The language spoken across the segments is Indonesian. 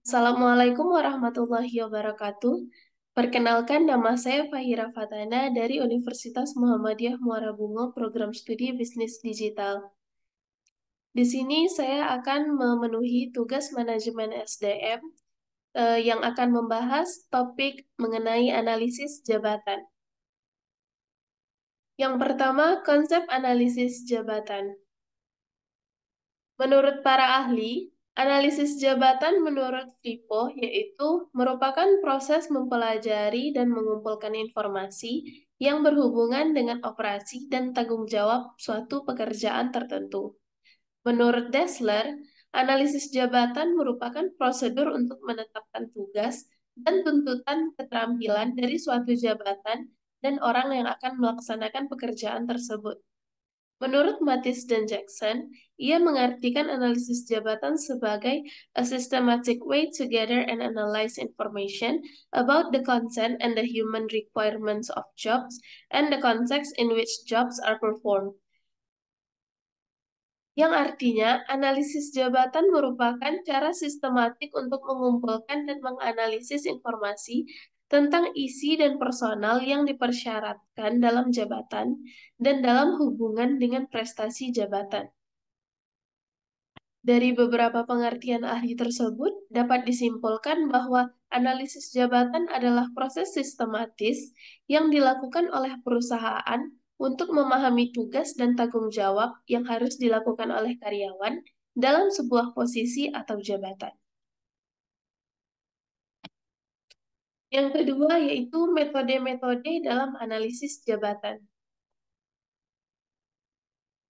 Assalamualaikum warahmatullahi wabarakatuh. Perkenalkan, nama saya Fahira Fatana dari Universitas Muhammadiyah Muara Bungo, Program Studi Bisnis Digital. Di sini saya akan memenuhi tugas manajemen SDM yang akan membahas topik mengenai analisis jabatan. Yang pertama, konsep analisis jabatan. Menurut para ahli, analisis jabatan menurut FIPO yaitu merupakan proses mempelajari dan mengumpulkan informasi yang berhubungan dengan operasi dan tanggung jawab suatu pekerjaan tertentu. Menurut Dessler, analisis jabatan merupakan prosedur untuk menetapkan tugas dan tuntutan keterampilan dari suatu jabatan dan orang yang akan melaksanakan pekerjaan tersebut. Menurut Mattis dan Jackson, ia mengartikan analisis jabatan sebagai a systematic way to gather and analyze information about the content and the human requirements of jobs and the context in which jobs are performed. Yang artinya, analisis jabatan merupakan cara sistematik untuk mengumpulkan dan menganalisis informasi tentang isi dan personal yang dipersyaratkan dalam jabatan dan dalam hubungan dengan prestasi jabatan. Dari beberapa pengertian ahli tersebut, dapat disimpulkan bahwa analisis jabatan adalah proses sistematis yang dilakukan oleh perusahaan untuk memahami tugas dan tanggung jawab yang harus dilakukan oleh karyawan dalam sebuah posisi atau jabatan. Yang kedua yaitu metode-metode dalam analisis jabatan.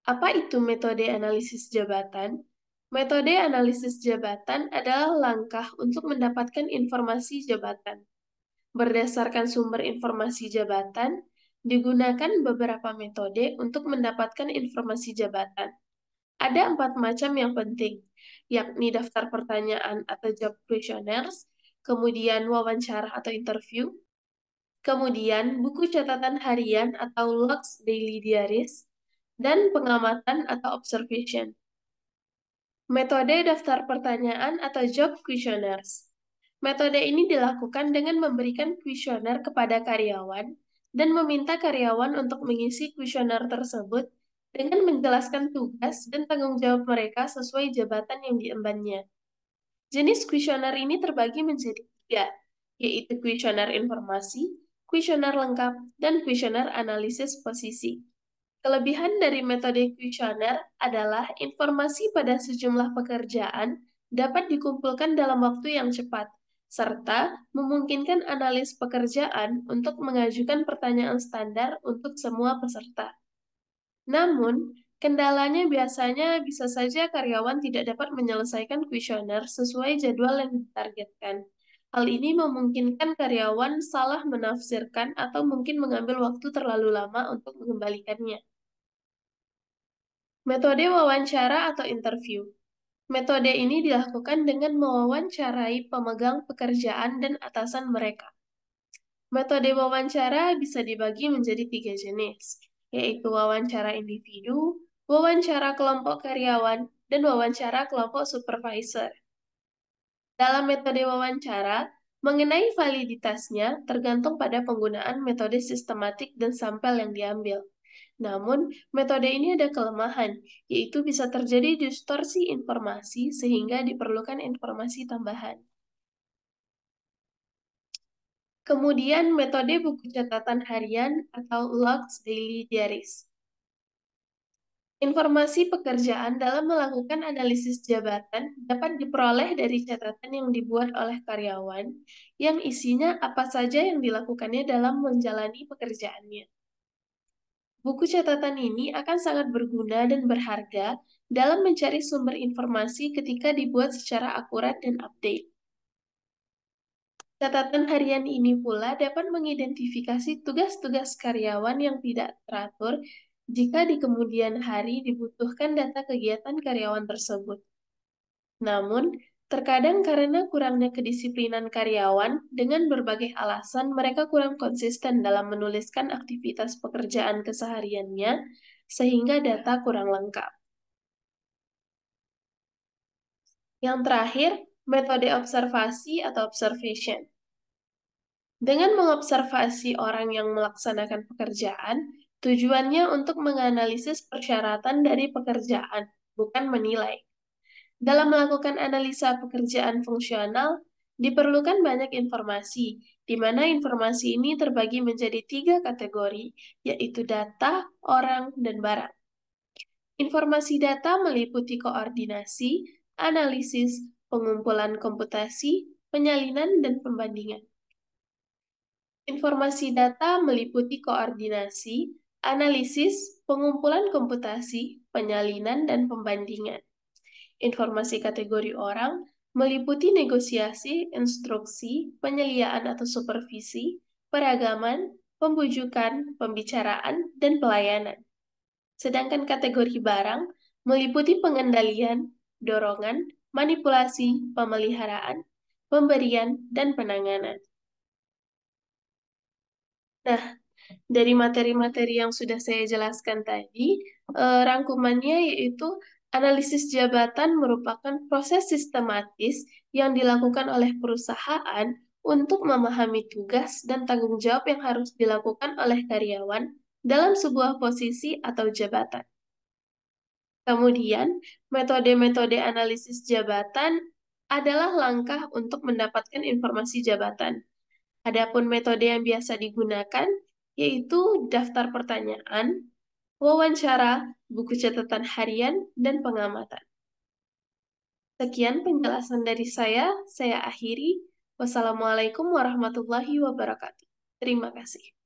Apa itu metode analisis jabatan? Metode analisis jabatan adalah langkah untuk mendapatkan informasi jabatan. Berdasarkan sumber informasi jabatan, digunakan beberapa metode untuk mendapatkan informasi jabatan. Ada 4 macam yang penting, yakni daftar pertanyaan atau job questionnaires, kemudian wawancara atau interview, kemudian buku catatan harian atau logs daily diaries, dan pengamatan atau observation. Metode daftar pertanyaan atau job questionnaires. Metode ini dilakukan dengan memberikan kuesioner kepada karyawan dan meminta karyawan untuk mengisi kuesioner tersebut dengan menjelaskan tugas dan tanggung jawab mereka sesuai jabatan yang diembannya. Jenis kuesioner ini terbagi menjadi 3, yaitu kuesioner informasi, kuesioner lengkap, dan kuesioner analisis posisi. Kelebihan dari metode kuesioner adalah informasi pada sejumlah pekerjaan dapat dikumpulkan dalam waktu yang cepat, serta memungkinkan analis pekerjaan untuk mengajukan pertanyaan standar untuk semua peserta. Namun, kendalanya biasanya bisa saja karyawan tidak dapat menyelesaikan kuesioner sesuai jadwal yang ditargetkan. Hal ini memungkinkan karyawan salah menafsirkan atau mungkin mengambil waktu terlalu lama untuk mengembalikannya. Metode wawancara atau interview. Metode ini dilakukan dengan mewawancarai pemegang pekerjaan dan atasan mereka. Metode wawancara bisa dibagi menjadi 3 jenis, yaitu wawancara individu, wawancara kelompok karyawan, dan wawancara kelompok supervisor. Dalam metode wawancara, mengenai validitasnya tergantung pada penggunaan metode sistematik dan sampel yang diambil. Namun, metode ini ada kelemahan, yaitu bisa terjadi distorsi informasi sehingga diperlukan informasi tambahan. Kemudian, metode buku catatan harian atau logs daily diaries. Informasi pekerjaan dalam melakukan analisis jabatan dapat diperoleh dari catatan yang dibuat oleh karyawan, yang isinya apa saja yang dilakukannya dalam menjalani pekerjaannya. Buku catatan ini akan sangat berguna dan berharga dalam mencari sumber informasi ketika dibuat secara akurat dan update. Catatan harian ini pula dapat mengidentifikasi tugas-tugas karyawan yang tidak teratur jika di kemudian hari dibutuhkan data kegiatan karyawan tersebut. Namun, terkadang karena kurangnya kedisiplinan karyawan, dengan berbagai alasan mereka kurang konsisten dalam menuliskan aktivitas pekerjaan kesehariannya, sehingga data kurang lengkap. Yang terakhir, Metode observasi atau observation. Dengan mengobservasi orang yang melaksanakan pekerjaan, tujuannya untuk menganalisis persyaratan dari pekerjaan, bukan menilai. Dalam melakukan analisa pekerjaan fungsional, diperlukan banyak informasi, di mana informasi ini terbagi menjadi 3 kategori, yaitu data, orang, dan barang. Informasi data meliputi koordinasi, analisis, pengumpulan komputasi, penyalinan, dan pembandingan. Informasi data meliputi koordinasi, analisis, pengumpulan komputasi, penyalinan, dan pembandingan. Informasi kategori orang meliputi negosiasi, instruksi, penyeliaan atau supervisi, peragaman, pembujukan, pembicaraan, dan pelayanan. Sedangkan kategori barang meliputi pengendalian, dorongan, manipulasi, pemeliharaan, pemberian, dan penanganan. Nah, dari materi-materi yang sudah saya jelaskan tadi, rangkumannya yaitu analisis jabatan merupakan proses sistematis yang dilakukan oleh perusahaan untuk memahami tugas dan tanggung jawab yang harus dilakukan oleh karyawan dalam sebuah posisi atau jabatan. Kemudian, metode-metode analisis jabatan adalah langkah untuk mendapatkan informasi jabatan. Adapun metode yang biasa digunakan yaitu daftar pertanyaan, wawancara, buku catatan harian, dan pengamatan. Sekian penjelasan dari saya akhiri. Wassalamualaikum warahmatullahi wabarakatuh. Terima kasih.